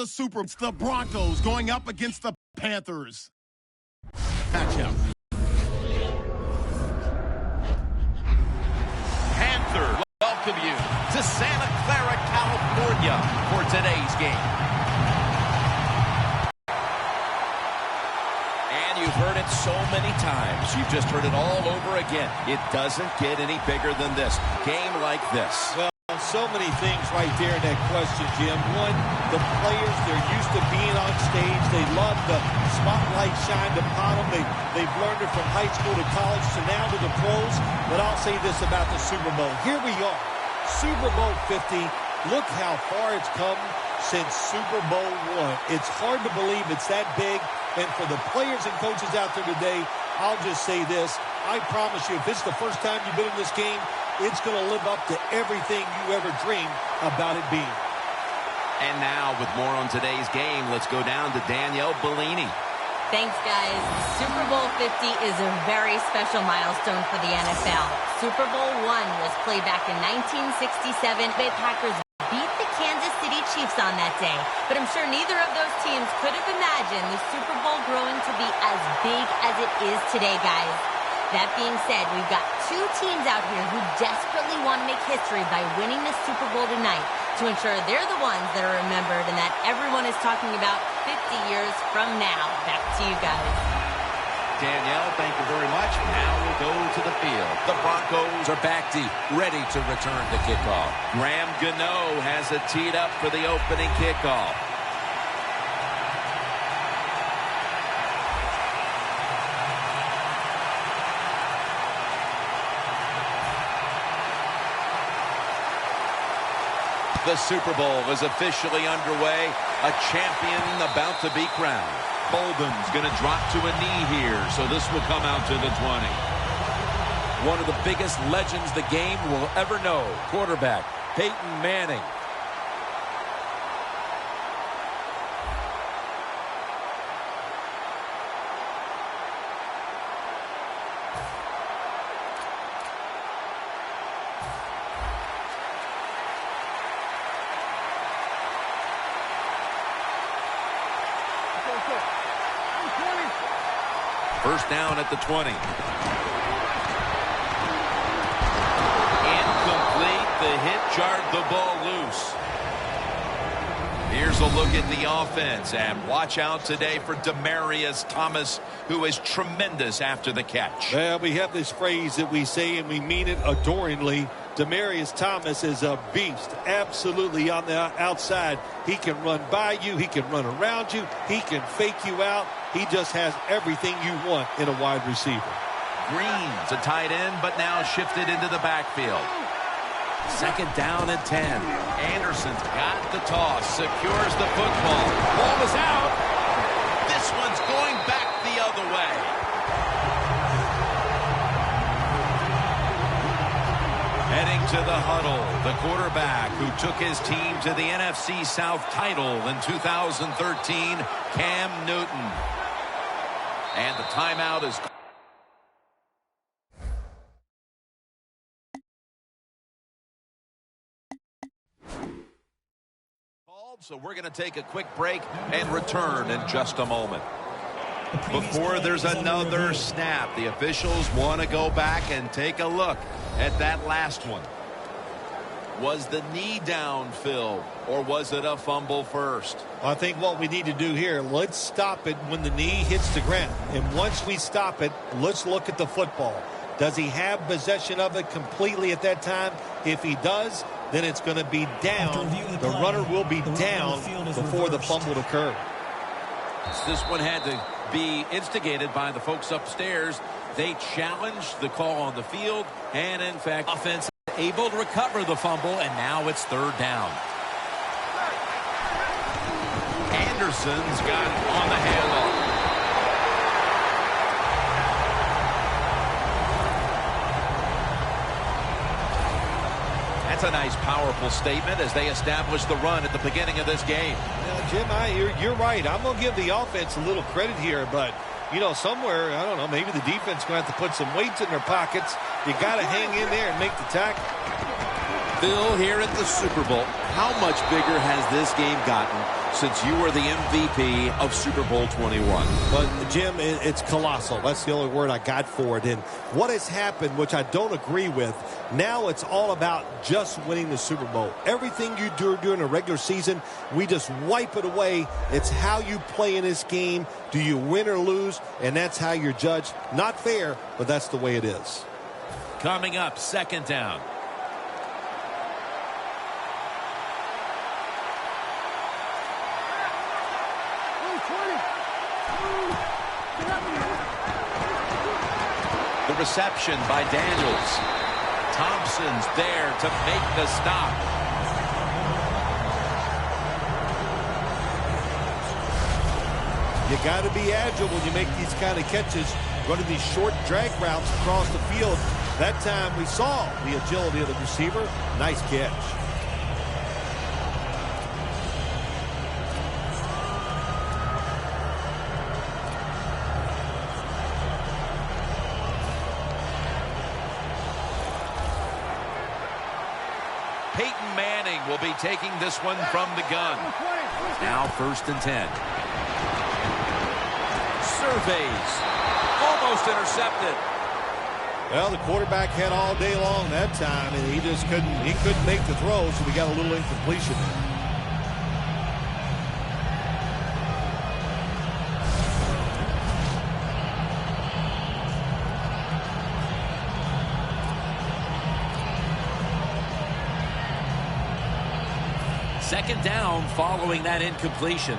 It's the Broncos going up against the Panthers. Matchup. Panthers welcome you to Santa Clara, California for today's game. And you've heard it so many times. You've just heard it all over again. It doesn't get any bigger than this. Game like this. Well, so many things right there in that question, Jim. One, the players, they're used to being on stage. They love the spotlight shined upon them. They've learned it from high school to college to now to the pros. But I'll say this about the Super Bowl. Here we are, Super Bowl 50. Look how far it's come since Super Bowl I. It's hard to believe it's that big. And for the players and coaches out there today, I'll just say this. I promise you, if it's the first time you've been in this game, it's going to live up to everything you ever dreamed about it being. And now, with more on today's game, let's go down to Danielle Bellini. Thanks, guys. Super Bowl 50 is a very special milestone for the NFL. Super Bowl I was played back in 1967. The Packers beat the Kansas City Chiefs on that day. But I'm sure neither of those teams could have imagined the Super Bowl growing to be as big as it is today, guys. That being said, we've got two teams out here who desperately want to make history by winning the Super Bowl tonight to ensure they're the ones that are remembered and that everyone is talking about 50 years from now. Back to you guys. Danielle, thank you very much. Now we'll go to the field. The Broncos are back deep, ready to return the kickoff. Graham Gano has it teed up for the opening kickoff. The Super Bowl is officially underway. A champion about to be crowned. Bolden's going to drop to a knee here, so this will come out to the 20. One of the biggest legends the game will ever know. Quarterback Peyton Manning. First down at the 20. Incomplete. The hit jarred the ball loose. Here's a look at the offense. And watch out today for Demaryius Thomas, who is tremendous after the catch. Well, we have this phrase that we say, and we mean it adoringly. Demaryius Thomas is a beast, absolutely on the outside. He can run by you. He can run around you. He can fake you out. He just has everything you want in a wide receiver. Green's a tight end, but now shifted into the backfield. Second down and 10. Anderson's got the toss, secures the football. Ball is out. This one's going back the other way. Heading to the huddle, the quarterback who took his team to the NFC South title in 2013, Cam Newton. And the timeout is called, so we're going to take a quick break and return in just a moment. Before there's another snap, the officials want to go back and take a look at that last one. Was the knee down, Phil, or was it a fumble first? I think what we need to do here, let's stop it when the knee hits the ground. And once we stop it, let's look at the football. Does he have possession of it completely at that time? If he does, then it's going to be down. The runner will be down before the fumble occurs. This one had to be instigated by the folks upstairs. They challenged the call on the field, and in fact, offense able to recover the fumble, and now it's third down. Anderson's got on the handoff. That's a nice, powerful statement as they establish the run at the beginning of this game. Now, Jim, you're right. I'm going to give the offense a little credit here, but you know, somewhere, I don't know, maybe the defense is going to have to put some weights in their pockets. You got to hang in there and make the tackle. Bill, here at the Super Bowl, how much bigger has this game gotten since you were the MVP of Super Bowl 21. But, Jim, it's colossal. That's the only word I got for it. And what has happened, which I don't agree with, now it's all about just winning the Super Bowl. Everything you do during a regular season, we just wipe it away. It's how you play in this game. Do you win or lose? And that's how you're judged. Not fair, but that's the way it is. Coming up, second down. The reception by Daniels. Thompson's there to make the stop. You got to be agile when you make these kind of catches, running these short drag routes across the field. That time we saw the agility of the receiver. Nice catch. Peyton Manning will be taking this one from the gun. Now 1st and 10. Surveys. Almost intercepted. Well, the quarterback had all day long that time, and he couldn't make the throw, so we got a little incompletion there. Second down following that incompletion.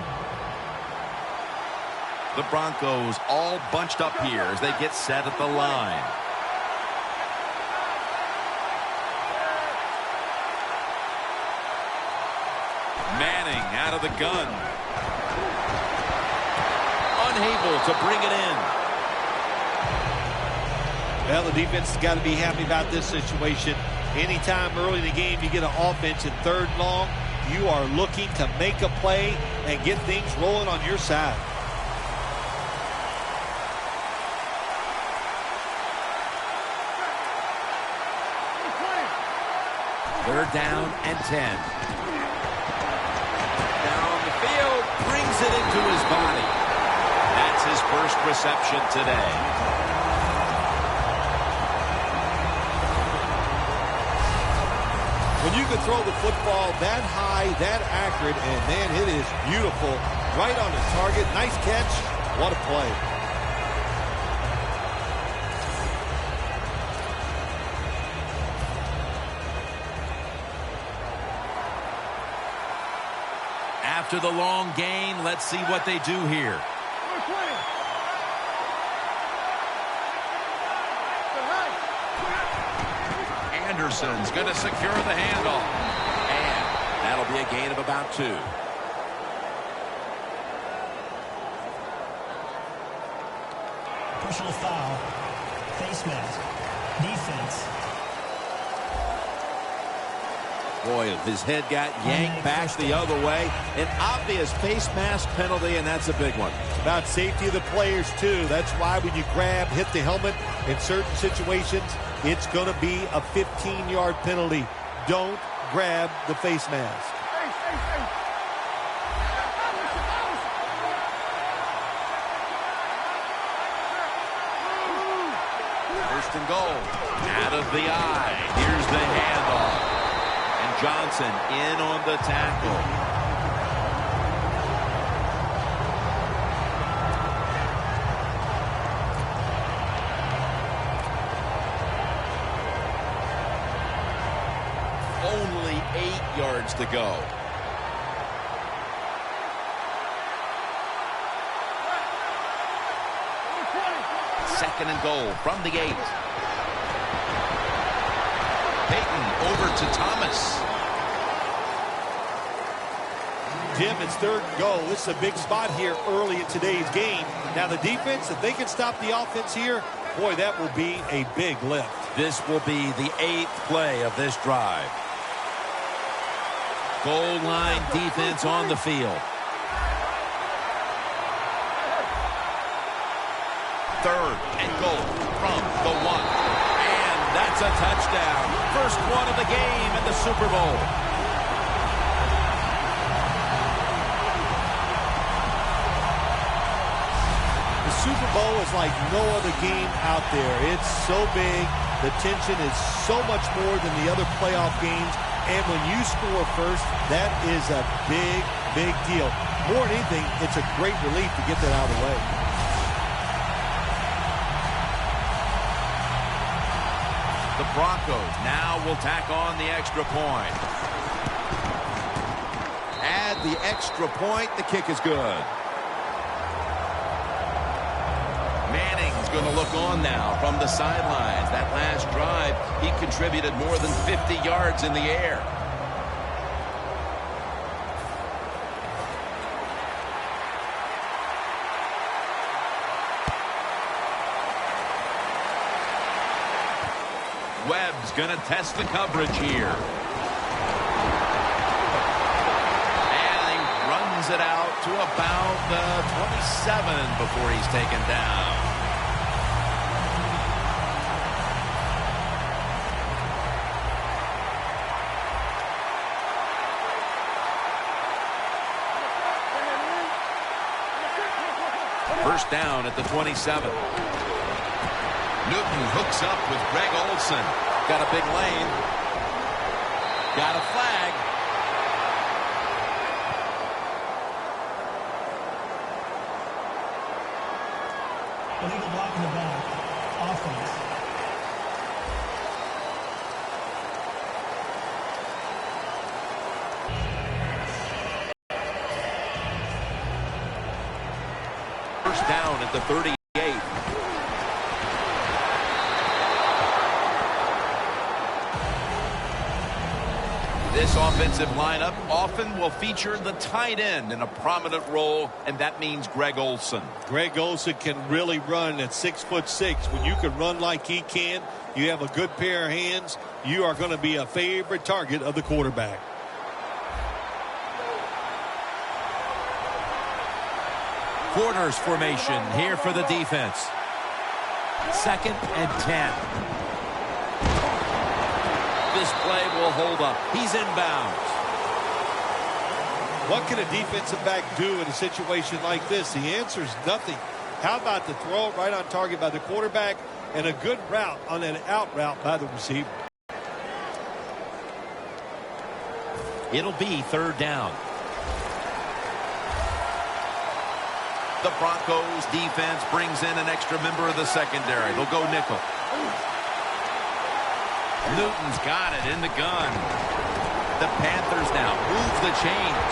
The Broncos all bunched up here as they get set at the line. Manning out of the gun. Unable to bring it in. Well, the defense has got to be happy about this situation. Anytime early in the game you get an offense in 3rd and long, you are looking to make a play and get things rolling on your side. Third down and 10. Down the field, brings it into his body. That's his first reception today. When you can throw the football that high, that accurate, and man, it is beautiful. Right on the target. Nice catch. What a play. After the long gain, let's see what they do here. Anderson's going to secure the handoff. And that'll be a gain of about 2. Personal foul. Face mask. Defense. Boy, his head got yanked back the other way. An obvious face mask penalty, and that's a big one. It's about safety of the players, too. That's why when you grab, hit the helmet in certain situations, it's going to be a 15-yard penalty. Don't grab the face mask. First and goal. Out of the eye. Here's the handoff. And Johnson in on the tackle. Only 8 yards to go. Second and goal from the 8. Peyton over to Thomas. Jim, it's 3rd and goal. This is a big spot here early in today's game. Now the defense, if they can stop the offense here, boy, that will be a big lift. This will be the 8th play of this drive. Goal line defense on the field. 3rd and goal from the 1. And that's a touchdown. First one of the game in the Super Bowl. Super Bowl is like no other game out there. It's so big. The tension is so much more than the other playoff games. And when you score first, that is a big, big deal. More than anything, it's a great relief to get that out of the way. The Broncos now will tack on the extra point. Add the extra point. The kick is good. Manning's going to look on now from the sidelines. That last drive, he contributed more than 50 yards in the air. Webb's going to test the coverage here. And he runs it out to about the 27 before he's taken down. First down at the 27. Newton hooks up with Greg Olsen. Got a big lane. Got a flag. Illegal block in the back. Offense. First down at the 38. This offensive lineup often will feature the tight end in a prominent role, and that means Greg Olsen. Greg Olsen can really run at 6'6". When you can run like he can, you have a good pair of hands, you are going to be a favorite target of the quarterback. Quarters formation here for the defense. 2nd and 10. This play will hold up. He's inbounds. What can a defensive back do in a situation like this? The answer is nothing. How about the throw right on target by the quarterback and a good route on an out route by the receiver? It'll be 3rd down. The Broncos defense brings in an extra member of the secondary. They'll go nickel. Newton's got it in the gun. The Panthers now move the chains.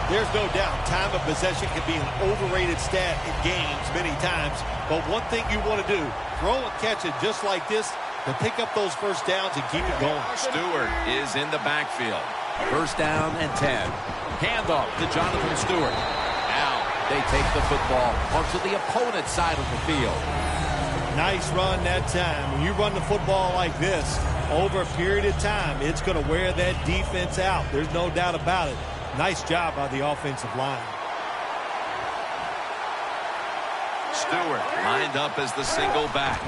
There's no doubt time of possession can be an overrated stat in games many times. But one thing you want to do, throw and catch it just like this to pick up those first downs and keep it going. Stewart is in the backfield. 1st down and 10. Handoff to Jonathan Stewart. Now they take the football onto the opponent's side of the field. Nice run that time. When you run the football like this over a period of time, it's going to wear that defense out. There's no doubt about it. Nice job by the offensive line. Stewart lined up as the single back.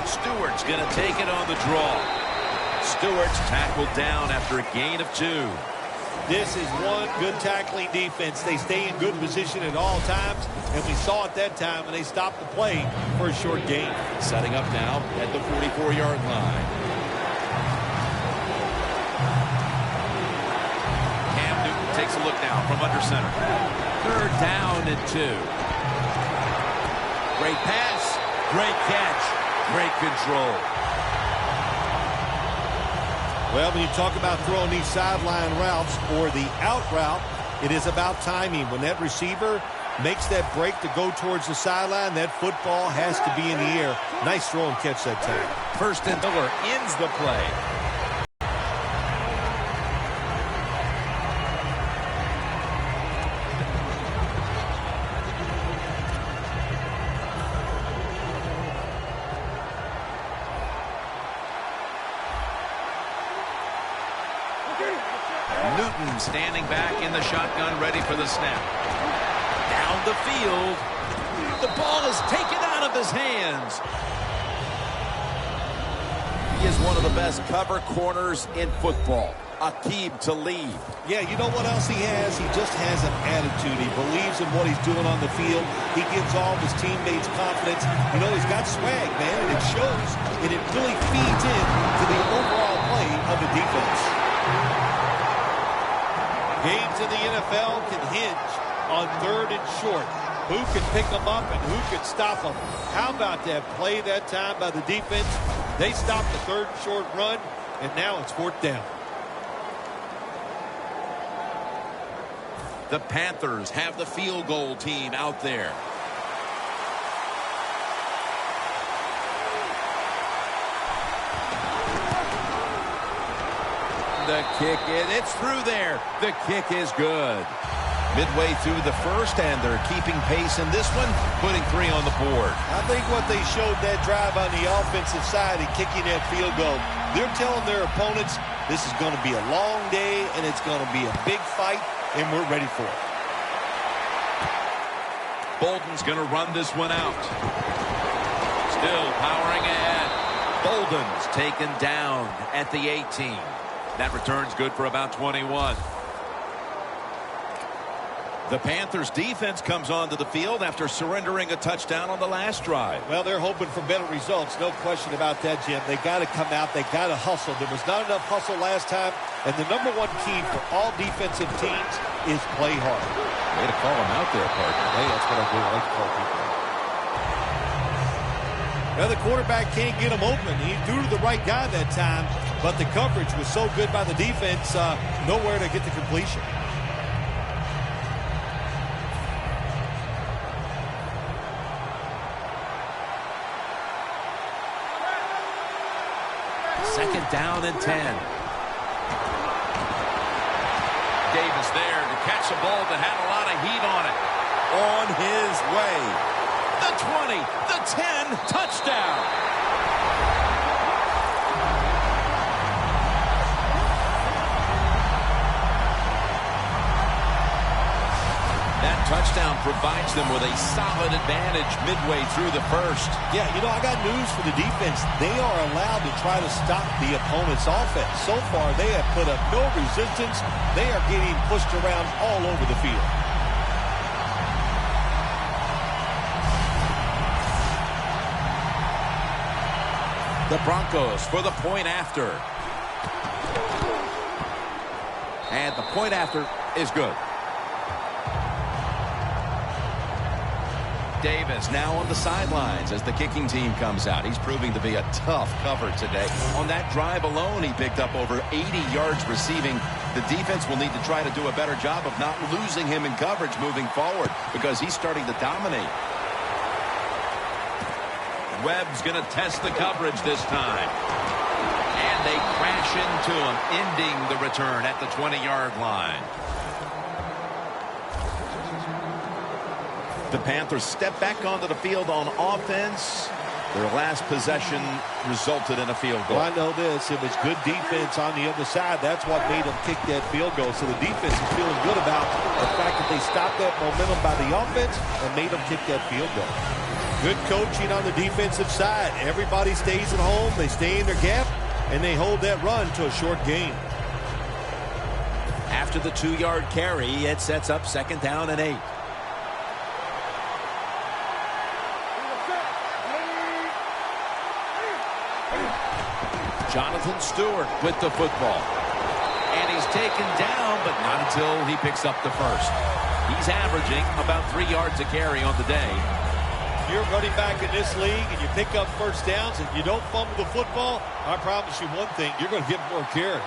Stewart's going to take it on the draw. Stewart's tackled down after a gain of 2. This is one good tackling defense. They stay in good position at all times, and we saw it that time when they stopped the play for a short gain. Setting up now at the 44-yard line. Cam Newton takes a look now from under center. 3rd down and 2. Great pass. Great catch. Great control. Well, when you talk about throwing these sideline routes or the out route, it is about timing. When that receiver makes that break to go towards the sideline, that football has to be in the air. Nice throw and catch that time. 1st and Miller ends the play. Newton standing back in the shotgun, ready for the snap. Down the field. The ball is taken out of his hands. is one of the best cover corners in football. Aqib Talib. Yeah, you know what else he has? He just has an attitude. He believes in what he's doing on the field. He gives all of his teammates confidence. You know, he's got swag, man, and it shows, and it really feeds in to the overall play of the defense. Games in the NFL can hinge on 3rd and short. Who can pick them up and who can stop them? How about that play that time by the defense? They stopped the 3rd and short run, and now it's 4th down. The Panthers have the field goal team out there. The kick, it's through there. The kick is good. Midway through the first, and they're keeping pace in this one, putting 3 on the board. I think what they showed that drive on the offensive side and kicking that field goal, they're telling their opponents this is going to be a long day and it's going to be a big fight, and we're ready for it. Bolden's going to run this one out. Still powering ahead. Bolden's taken down at the 18. That return's good for about 21. The Panthers defense comes onto the field after surrendering a touchdown on the last drive. Well, they're hoping for better results. No question about that, Jim. They got to come out. They got to hustle. There was not enough hustle last time. And the #1 key for all defensive teams is play hard. Way to call him out there, partner. Hey, that's what I do. I like to call people. Well, the quarterback can't get him open. He threw to the right guy that time, but the coverage was so good by the defense, nowhere to get the completion. Second down and 10. Davis there to catch a ball that had a lot of heat on it. On his way. The 20, the 10, touchdown. That touchdown provides them with a solid advantage midway through the first. Yeah, you know, I got news for the defense. They are allowed to try to stop the opponent's offense. So far, they have put up no resistance. They are getting pushed around all over the field. The Broncos for the point after. And the point after is good. Davis now on the sidelines as the kicking team comes out. He's proving to be a tough cover today. On that drive alone, he picked up over 80 yards receiving. The defense will need to try to do a better job of not losing him in coverage moving forward because he's starting to dominate. Webb's going to test the coverage this time. And they crash into him, ending the return at the 20-yard line. The Panthers step back onto the field on offense. Their last possession resulted in a field goal. Well, I know this. It was good defense on the other side. That's what made them kick that field goal. So the defense is feeling good about the fact that they stopped that momentum by the offense and made them kick that field goal. Good coaching on the defensive side. Everybody stays at home. They stay in their gap, and they hold that run to a short gain. After the 2-yard carry, it sets up second down and 8. Jonathan Stewart with the football. And he's taken down, but not until he picks up the first. He's averaging about 3 yards a carry on the day. You're running back in this league and you pick up first downs and you don't fumble the football, I promise you one thing, you're going to get more carries.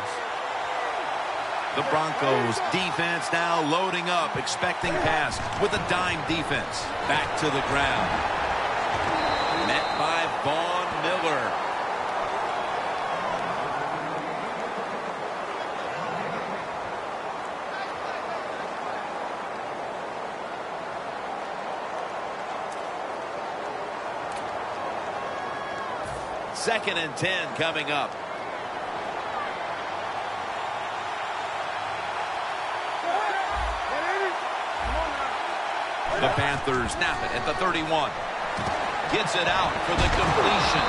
The Broncos defense now loading up, expecting pass with a dime defense. Back to the ground. Met by Vaughn Miller. Second and 10 coming up. The Panthers snap it at the 31. Gets it out for the completion.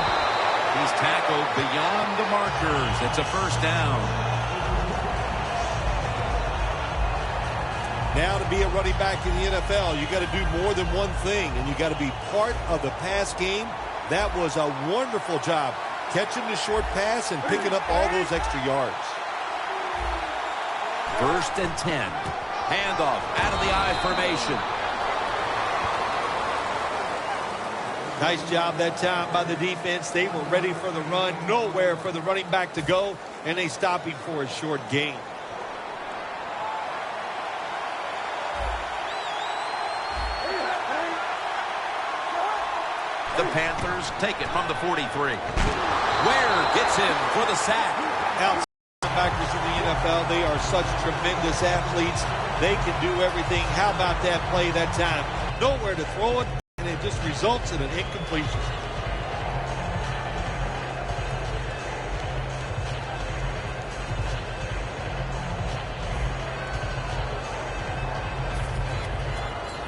He's tackled beyond the markers. It's a first down. Now to be a running back in the NFL, you got to do more than one thing, and you got to be part of the pass game. That was a wonderful job, catching the short pass and picking up all those extra yards. 1st and 10. Handoff out of the I formation. Nice job that time by the defense. They were ready for the run, nowhere for the running back to go, and they stopped him for a short gain. The Panthers take it from the 43. Ware gets him for the sack. Outside linebackers in the NFL, they are such tremendous athletes. They can do everything. How about that play that time? Nowhere to throw it, and it just results in an incompletion.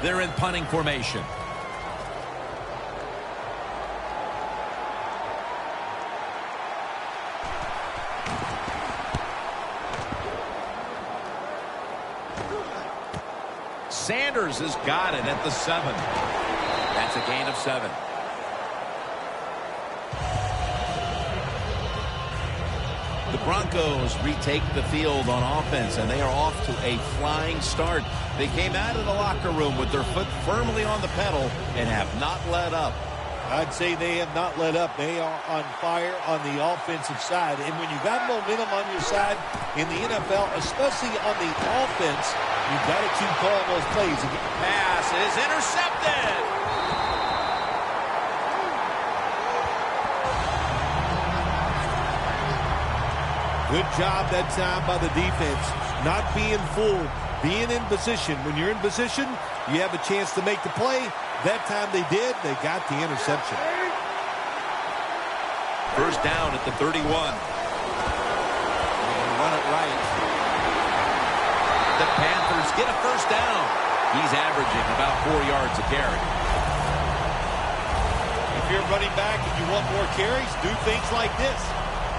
They're in punting formation. Sanders has got it at the 7. That's a gain of 7. The Broncos retake the field on offense, and they are off to a flying start. They came out of the locker room with their foot firmly on the pedal and have not let up. I'd say they have not let up. They are on fire on the offensive side. And when you got momentum on your side in the NFL, especially on the offense, you've got to keep calling those plays. Pass is intercepted. Good job that time by the defense. Not being fooled, being in position. When you're in position, you have a chance to make the play. That time they did. They got the interception. First down at the 31. Run it right. The Panthers get a first down. He's averaging about 4 yards a carry. If you're running back and you want more carries, do things like this.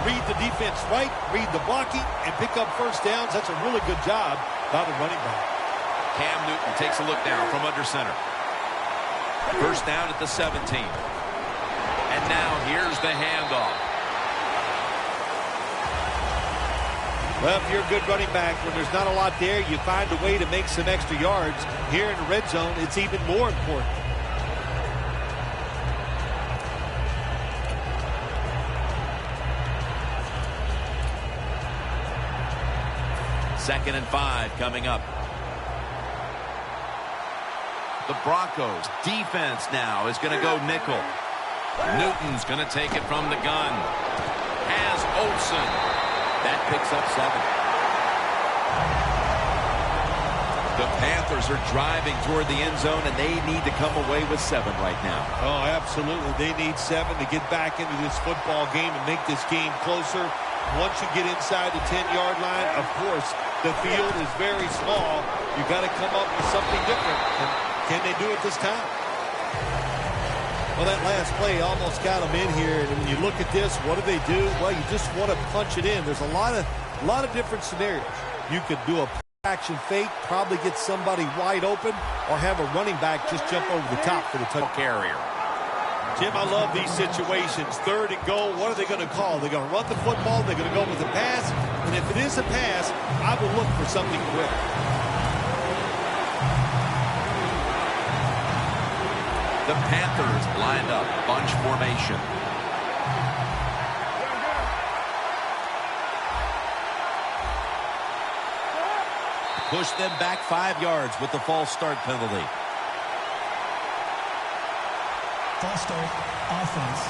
Read the defense right, read the blocking, and pick up first downs. That's a really good job by the running back. Cam Newton takes a look now from under center. First down at the 17. And now here's the handoff. Well, if you're a good running back, when there's not a lot there, you find a way to make some extra yards. Here in the red zone, it's even more important. Second and 5 coming up. The Broncos defense now is going to go nickel. Newton's going to take it from the gun. Has Olsen. That picks up 7. The Panthers are driving toward the end zone, and they need to come away with 7 right now. Oh, absolutely. They need 7 to get back into this football game and make this game closer. Once you get inside the 10-yard line, of course, the field is very small. You got to come up with something different. And can they do it this time? Well, that last play almost got them in here. And when you look at this, what do? Well, you just want to punch it in. There's a lot of different scenarios. You could do a action fake, probably get somebody wide open, or have a running back just jump over the top for the touchdown. Carrier. Jim, I love these situations. 3rd and goal, what are they going to call? They're going to run the football, they're going to go with a pass, and if it is a pass, I will look for something quick. The Panthers lined up, bunch formation. Push them back 5 yards with the false start penalty. False start, offense.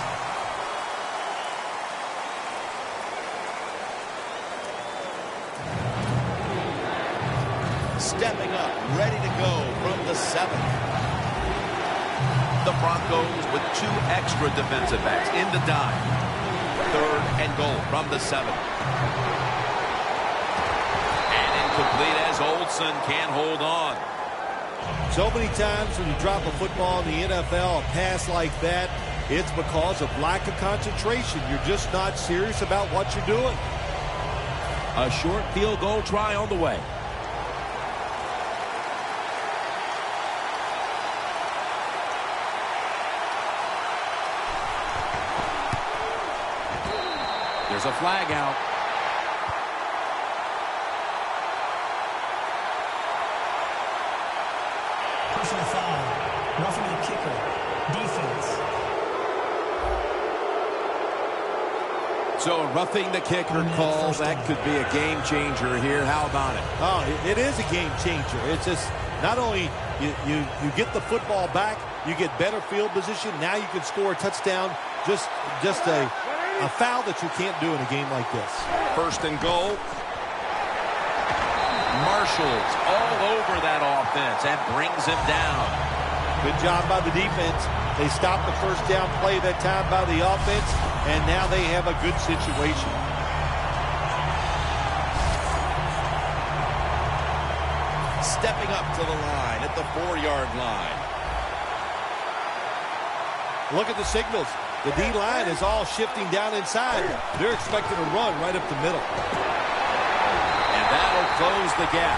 Stepping up, ready to go from the 7. The Broncos with 2 extra defensive backs in the dime. 3rd and goal from the 7. And incomplete as Olsen can't hold on. So many times when you drop a football in the NFL, a pass like that, it's because of lack of concentration. You're just not serious about what you're doing. A short field goal try on the way. There's a flag out. Personal foul. Roughing the kicker. Defense. So roughing the kicker call, that could be a game changer here. How about it? Oh, it is a game changer. It's just not only you get the football back, you get better field position. Now you can score a touchdown. Just a foul that you can't do in a game like this. First and goal. Marshall's all over that offense and brings him down. Good job by the defense. They stopped the first down play that time by the offense, and now they have a good situation. Stepping up to the line at the 4-yard line. Look at the signals. The D-line is all shifting down inside. They're expecting a run right up the middle. And that'll close the gap.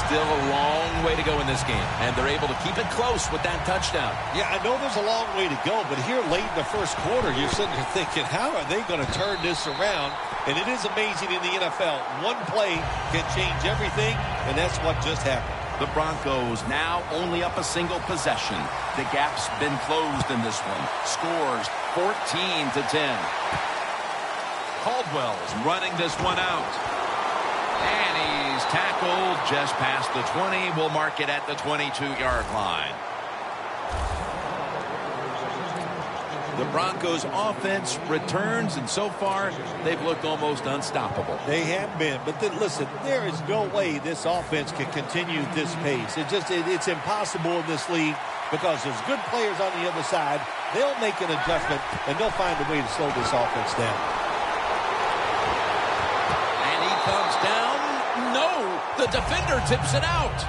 Still a long way to go in this game, and they're able to keep it close with that touchdown. Yeah, I know there's a long way to go, but here late in the first quarter, you're sitting there thinking, how are they going to turn this around? And it is amazing in the NFL. One play can change everything, and that's what just happened. The Broncos now only up a single possession. The gap's been closed in this one. Scores 14-10. Caldwell's running this one out. And he's tackled just past the 20. We'll mark it at the 22-yard line. The Broncos offense returns, and so far they've looked almost unstoppable. They have been, but then listen, there is no way this offense can continue this pace. It's impossible in this league because there's good players on the other side. They'll make an adjustment, and they'll find a way to slow this offense down. And he comes down. No, the defender tips it out.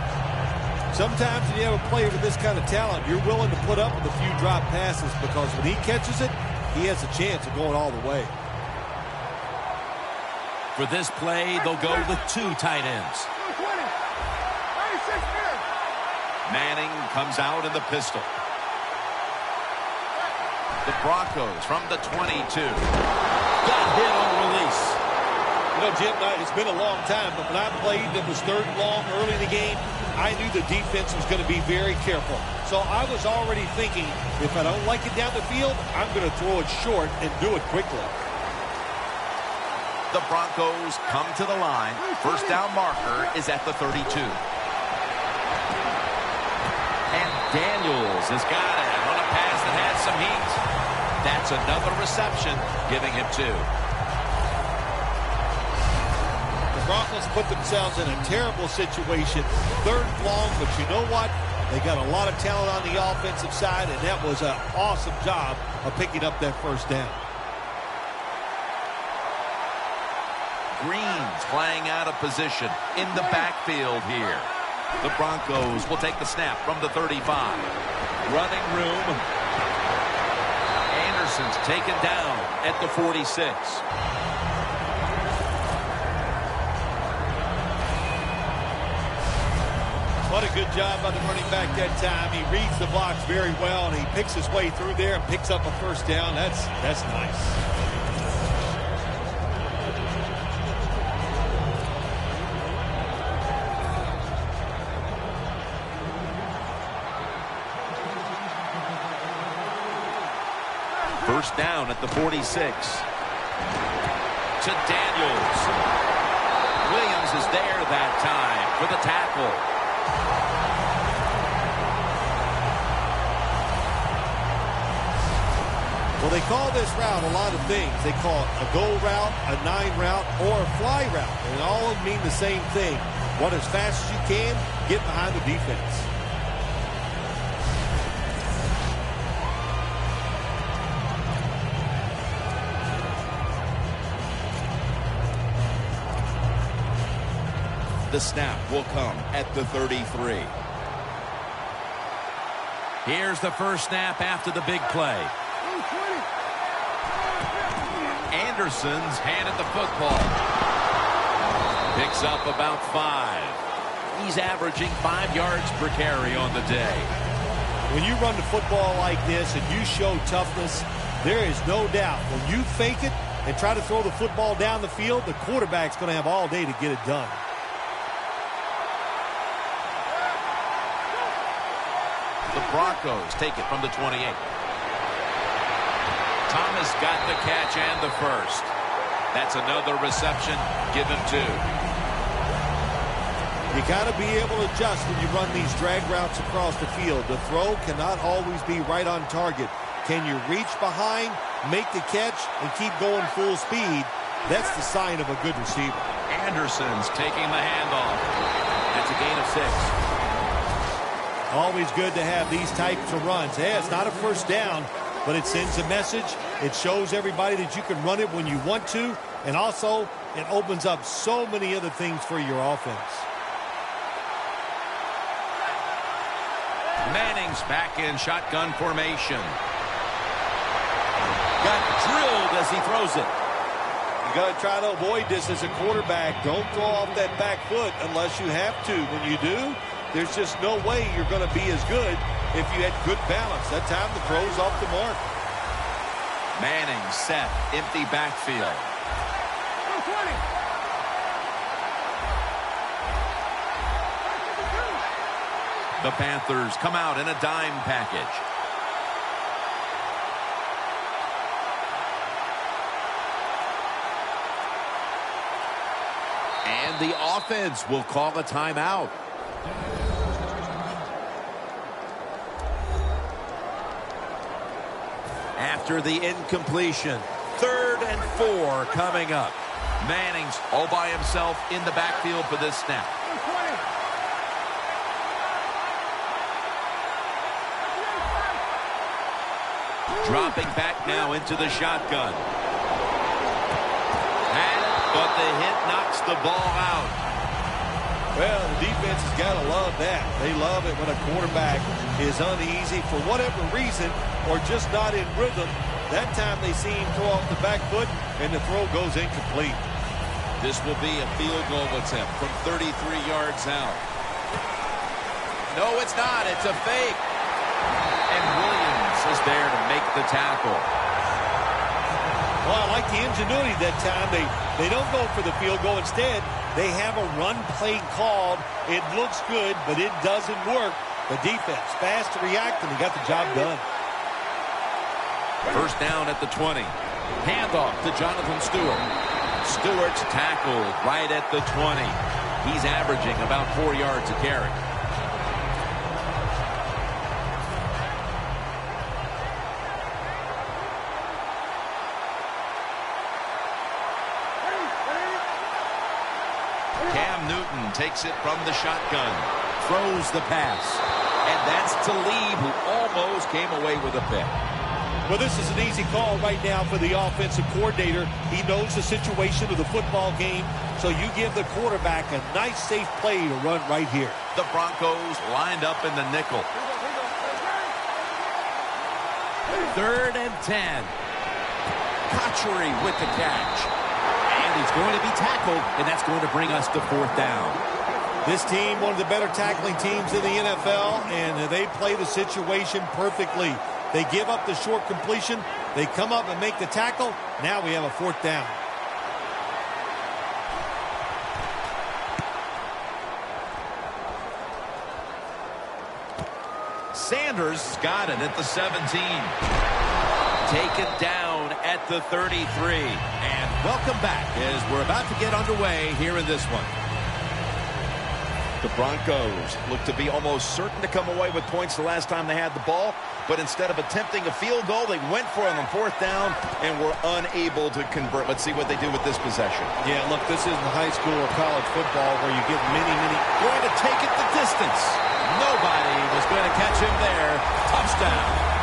Sometimes when you have a player with this kind of talent, you're willing to put up with a few drop passes because when he catches it, he has a chance of going all the way. For this play, they'll go with two tight ends. Manning comes out in the pistol. The Broncos from the 22. Got hit on release. You know, Jim, it's been a long time, but when I played and it was third and long early in the game, I knew the defense was going to be very careful. So I was already thinking, if I don't like it down the field, I'm going to throw it short and do it quickly. The Broncos come to the line. First down marker is at the 32. And Daniels has got it on a pass that had some heat. That's another reception, giving him 2. Broncos put themselves in a terrible situation. Third and long, but you know what? They got a lot of talent on the offensive side, and that was an awesome job of picking up that first down. Green's playing out of position in the backfield here. The Broncos will take the snap from the 35. Running room. Anderson's taken down at the 46. What a good job by the running back that time. He reads the blocks very well, and he picks his way through there and picks up a first down. That's nice. First down at the 46. To Daniels. Williams is there that time for the tackle. Well, they call this route a lot of things. They call it a go route, a 9 route, or a fly route. And all of them mean the same thing. Run as fast as you can, get behind the defense. The snap will come at the 33. Here's the first snap after the big play. Anderson's handed the football. Picks up about 5. He's averaging 5 yards per carry on the day. When you run the football like this and you show toughness, there is no doubt when you fake it and try to throw the football down the field, the quarterback's going to have all day to get it done. The Broncos take it from the 28. Thomas got the catch and the first. That's another reception. Give him 2. You got to be able to adjust when you run these drag routes across the field. The throw cannot always be right on target. Can you reach behind, make the catch, and keep going full speed? That's the sign of a good receiver. Anderson's taking the handoff. That's a gain of 6. Always good to have these types of runs. Yeah, it's not a first down, but it sends a message. It shows everybody that you can run it when you want to, and also it opens up so many other things for your offense. Manning's back in shotgun formation. Got drilled as he throws it. You got to try to avoid this as a quarterback. Don't throw off that back foot unless you have to. When you do, there's just no way you're going to be as good if you had good balance. That time the throw's off the mark. Manning set, empty backfield. The Panthers come out in a dime package. And the offense will call a timeout. After the incompletion, 3rd and 4 coming up. Manning's all by himself in the backfield for this snap. Dropping back now into the shotgun. But the hit knocks the ball out. Well, the defense has got to love that. They love it when a quarterback is uneasy for whatever reason or just not in rhythm. That time they see him throw off the back foot and the throw goes incomplete. This will be a field goal attempt from 33 yards out. No, it's not. It's a fake. And Williams is there to make the tackle. Well, I like the ingenuity that time. They don't go for the field goal. Instead, they have a run play called. It looks good, but it doesn't work. The defense fast to react, and they got the job done. First down at the 20. Handoff to Jonathan Stewart. Stewart's tackled right at the 20. He's averaging about 4 yards a carry. Takes it from the shotgun. Throws the pass. And that's Talib, who almost came away with a pick. Well, this is an easy call right now for the offensive coordinator. He knows the situation of the football game, so you give the quarterback a nice, safe play to run right here. The Broncos lined up in the nickel. 3rd and 10. Kotchery with the catch. And he's going to be tackled, and that's going to bring us to 4th down. This team, one of the better tackling teams in the NFL, and they play the situation perfectly. They give up the short completion. They come up and make the tackle. Now we have a 4th down. Sanders got it at the 17. Taken down at the 33. And welcome back as we're about to get underway here in this one. The Broncos look to be almost certain to come away with points the last time they had the ball, but instead of attempting a field goal, they went for it on 4th down and were unable to convert. Let's see what they do with this possession. Yeah, look, this isn't high school or college football where you get many. Going to take it the distance. Nobody was going to catch him there. Touchdown.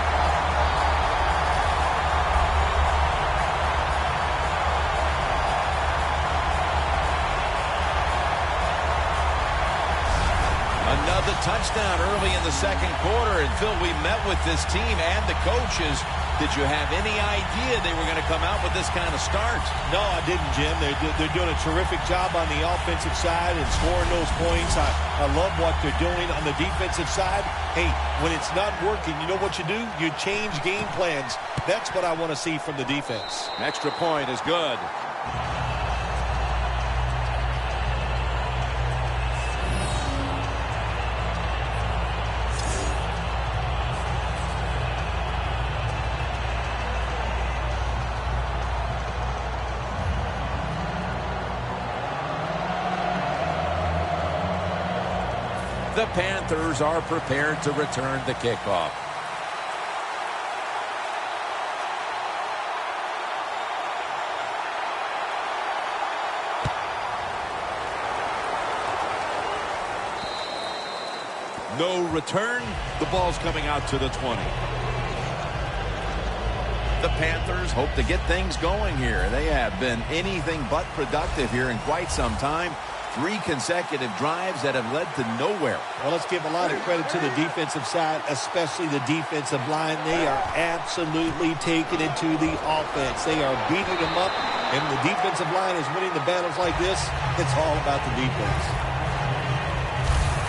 the touchdown early in the second quarter. And, Phil, we met with this team and the coaches. Did you have any idea they were going to come out with this kind of start? No, I didn't, Jim. They're doing a terrific job on the offensive side and scoring those points. I love what they're doing on the defensive side. Hey, when it's not working, you know what you do? You change game plans. That's what I want to see from the defense. Extra point is good. The Panthers are prepared to return the kickoff. No return. The ball's coming out to the 20. The Panthers hope to get things going here. They have been anything but productive here in quite some time. 3 consecutive drives that have led to nowhere. Well, let's give a lot of credit to the defensive side, especially the defensive line. They are absolutely taking it to the offense. They are beating them up, and the defensive line is winning the battles like this. It's all about the defense.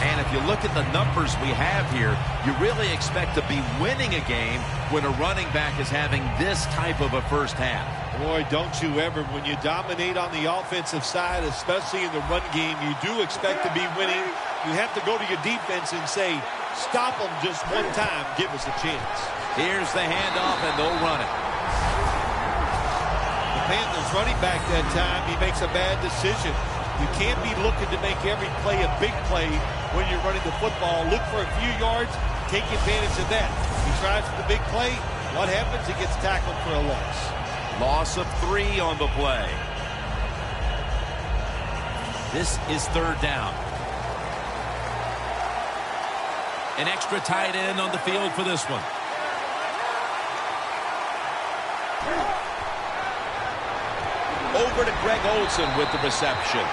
And if you look at the numbers we have here, you really expect to be winning a game when a running back is having this type of a first half. Boy, don't you ever. When you dominate on the offensive side, especially in the run game, you do expect to be winning. You have to go to your defense and say, stop them just one time. Give us a chance. Here's the handoff, and they'll run it. The Panthers running back that time, he makes a bad decision. You can't be looking to make every play a big play when you're running the football. Look for a few yards, take advantage of that. He tries for the big play. What happens? He gets tackled for a loss. Loss of 3 on the play. This is third down. An extra tight end on the field for this one. Over to Greg Olsen with the reception.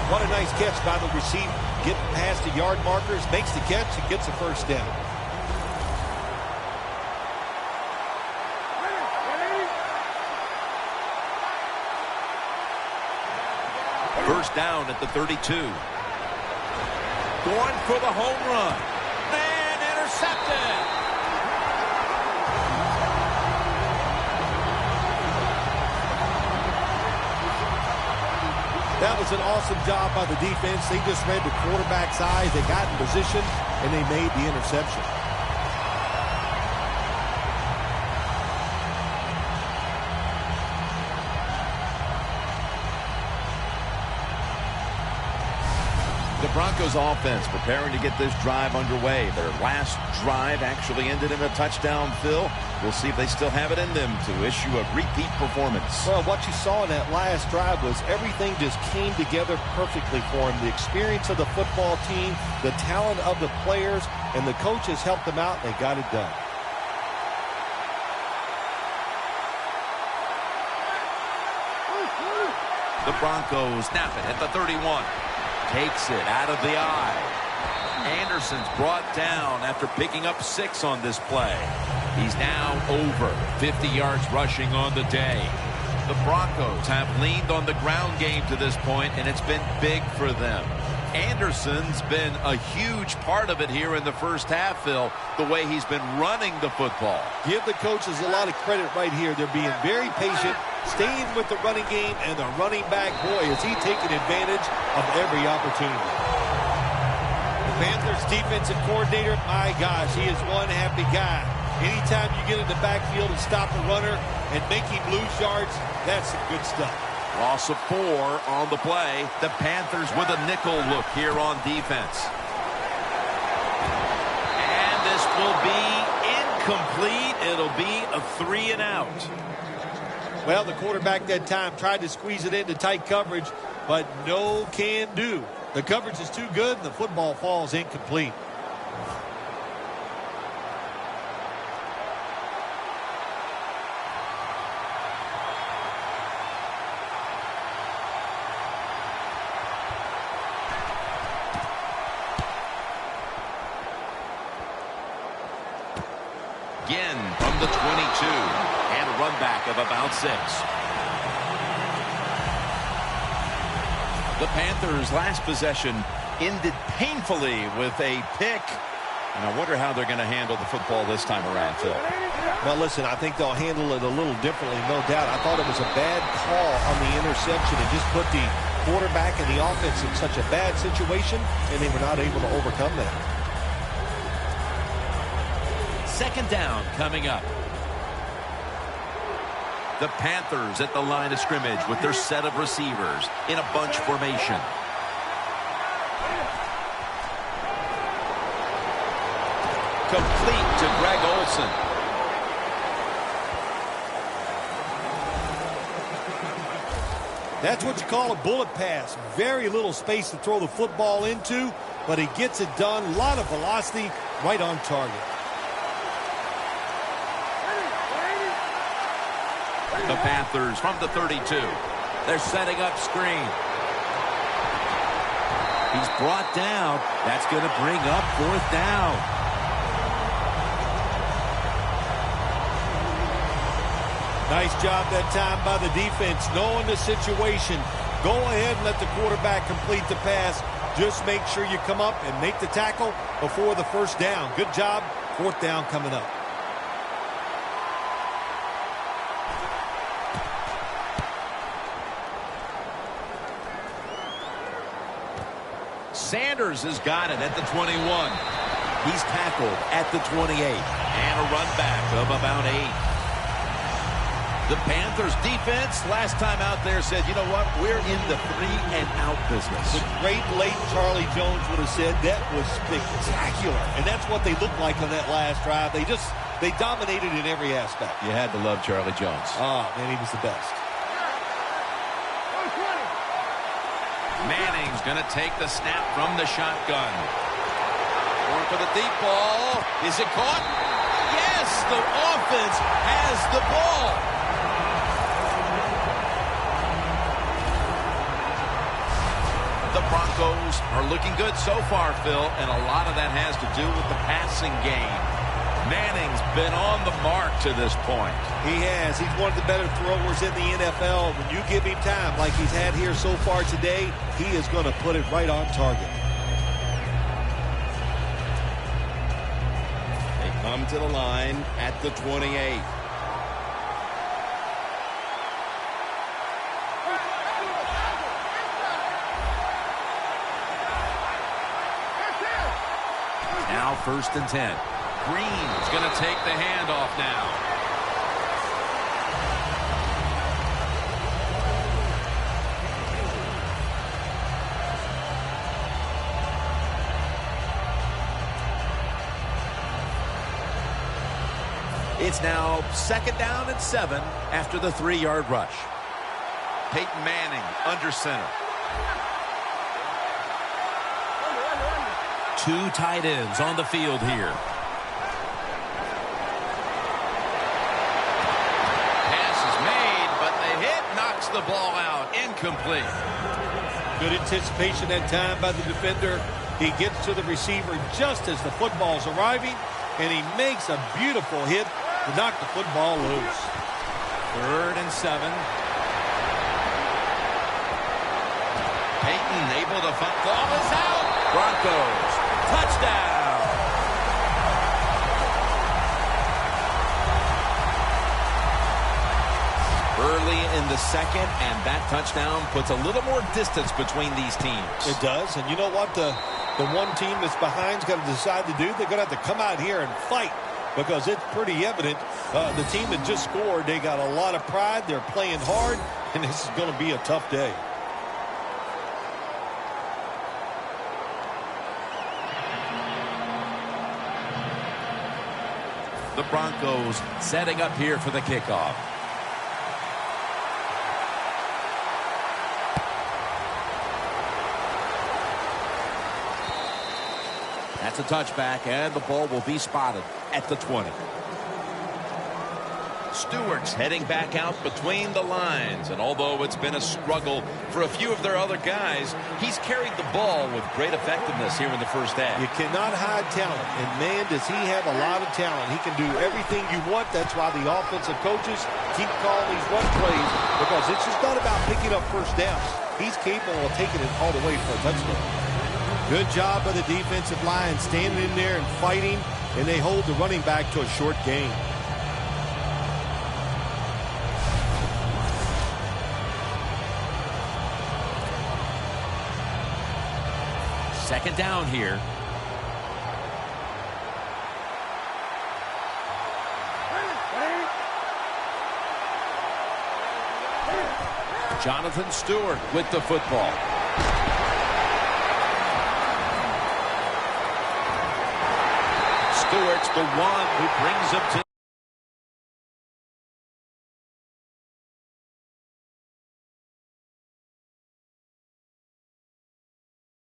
What a nice catch by the receiver. Getting past the yard markers, makes the catch, and gets a first down. First down at the 32. Going for the home run. And intercepted. That was an awesome job by the defense. They just read the quarterback's eyes. They got in position, and they made the interception. The Broncos offense preparing to get this drive underway. Their last drive actually ended in a touchdown, Phil. We'll see if they still have it in them to issue a repeat performance. Well, what you saw in that last drive was everything just came together perfectly for them. The experience of the football team, the talent of the players, and the coaches helped them out, and they got it done. The Broncos snap it at the 31. Takes it out of the eye. Anderson's brought down after picking up 6 on this play. He's now over 50 yards rushing on the day. The Broncos have leaned on the ground game to this point, and it's been big for them. Anderson's been a huge part of it here in the first half, Phil, the way he's been running the football. Give the coaches a lot of credit right here. They're being very patient, staying with the running game, and the running back, boy, is he taking advantage of every opportunity. The Panthers defensive coordinator, my gosh, he is one happy guy. Anytime you get in the backfield and stop a runner and make him lose yards, that's some good stuff. Loss of 4 on the play. The Panthers with a nickel look here on defense. And this will be incomplete. It'll be a 3 and out. Well, the quarterback that time tried to squeeze it into tight coverage, but no can do. The coverage is too good, and the football falls incomplete. run back of about 6. The Panthers' last possession ended painfully with a pick. And I wonder how they're going to handle the football this time around, Phil. Well, listen, I think they'll handle it a little differently, no doubt. I thought it was a bad call on the interception. It just put the quarterback and the offense in such a bad situation, and they were not able to overcome that. Second down coming up. The Panthers at the line of scrimmage with their set of receivers in a bunch formation. Complete to Greg Olsen. That's what you call a bullet pass. Very little space to throw the football into, but he gets it done. A lot of velocity, right on target. The Panthers from the 32. They're setting up screen. He's brought down. That's going to bring up 4th down. Nice job that time by the defense, knowing the situation. Go ahead and let the quarterback complete the pass. Just make sure you come up and make the tackle before the first down. Good job. 4th down coming up. Sanders has got it at the 21. He's tackled at the 28. And a run back of about 8. The Panthers defense last time out there said, you know what, we're in the 3-and-out business. The great late Charlie Jones would have said that was spectacular. And that's what they looked like on that last drive. They dominated in every aspect. You had to love Charlie Jones. Oh, man, he was the best. Manning's going to take the snap from the shotgun. Going for the deep ball. Is it caught? Yes, the offense has the ball. The Broncos are looking good so far, Phil, and a lot of that has to do with the passing game. Manning's been on the mark to this point. He has. He's one of the better throwers in the NFL. When you give him time like he's had here so far today, he is going to put it right on target. They come to the line at the 28. Now 1st and 10. Green's going to take the handoff now. It's now 2nd down and 7 after the 3-yard rush. Peyton Manning under center. 2 tight ends on the field here. Pass is made, but the hit knocks the ball out. Incomplete. Good anticipation that time by the defender. He gets to the receiver just as the football's arriving, and he makes a beautiful hit to knock the football loose. 3rd and 7. Peyton able to find. Ball is out. Broncos. Touchdown. Early in the 2nd, and that touchdown puts a little more distance between these teams. It does, and you know what? The one team that's behind's got to decide to do. They're going to have to come out here and fight because it's pretty evident. The team that just scored, they got a lot of pride. They're playing hard, and this is going to be a tough day. The Broncos setting up here for the kickoff. That's a touchback, and the ball will be spotted at the 20. Stewart's heading back out between the lines. And although it's been a struggle for a few of their other guys, he's carried the ball with great effectiveness here in the first half. You cannot hide talent. And, man, does he have a lot of talent. He can do everything you want. That's why the offensive coaches keep calling these run plays, because it's just not about picking up first downs. He's capable of taking it all the way for a touchdown. Good job by the defensive line, standing in there and fighting, and they hold the running back to a short gain. Second down here. Jonathan Stewart with the football. Stewart's the one who brings him to